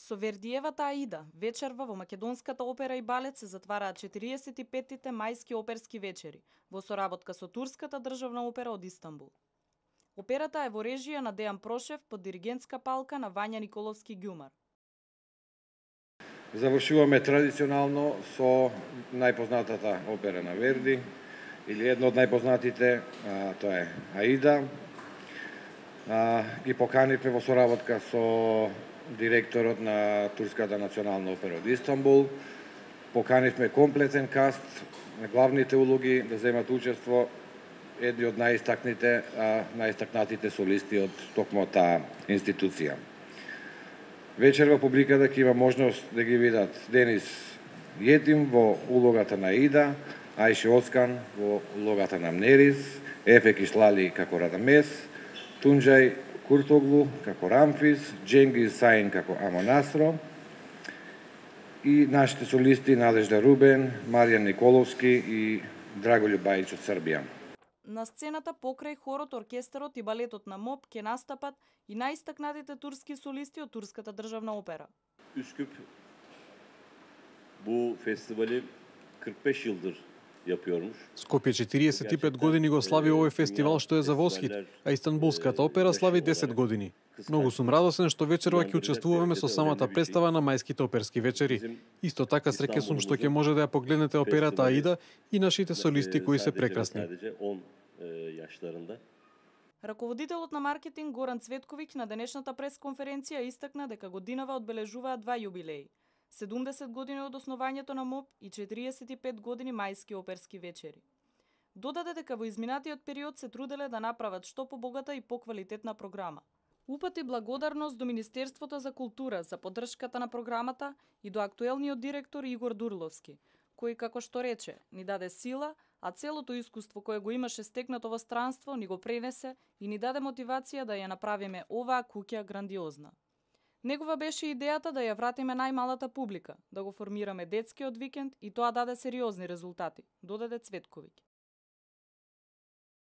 Со Вердиевата Аида, вечерва во Македонската опера и балет се затвараат 45-тите мајски оперски вечери, во соработка со Турската државна опера од Истанбул. Операта е во режија на Дејан Прошев под диригентска палка на Вања Николовски Ѓумар. Завршуваме традиционално со најпознатата опера на Верди, или едно од најпознатите, тоа е Аида. Ги поканивме во соработка со директорот на Турската национална опера од Истанбул. Поканивме комплетен каст на главните улоги да земат учество едни од најистакнатите солисти од токму таа институција. Вечерва публиката ќе има можност да ги видат Денис Јетим во улогата на Аида, Ајше Оскан во улогата на Мнерис, Ефе Кишлали како Радамес, Тунџај Куртоглу како Рамфис, Дженгиз Саин како Амонастро и нашите солисти Надежда Рубен, Маријан Николовски и Драголјуб Бајич од Србија. На сцената покрај хорот, оркестарот и балетот на МОП ќе настапат и најистакнатите турски солисти од Турската државна опера. Üsküp bu festivali 45 yıldır yapıyormuş. Скопје 45 години го слави овој фестивал што е за восхит, а Истанбулската опера слави 10 години. Многу сум радосен што вечерва ќе учествуваме со самата представа на мајските оперски вечери. Исто така среќен сум што ќе може да ја погледнете операта Аида и нашите солисти кои се прекрасни. Раководителот на маркетинг Горан Цветковиќ на денешната пресконференција истакна дека годинава одбележуваат два јубилеи: 70 години од основањето на МОП и 45 години мајски оперски вечери. Додаде дека во изминатиот период се труделе да направат што побогата и поквалитетна програма. Упати благодарност до Министерството за култура за поддршката на програмата и до актуелниот директор Игор Дурловски, кој, како што рече, ни даде сила, а целото искуство кое го имаше стекнато во странство ни го пренесе и ни даде мотивација да ја направиме оваа куќа грандиозна. Негова беше идејата да ја вратиме најмалата публика, да го формираме детскиот викенд и тоа даде сериозни резултати, додаде Цветковиќ.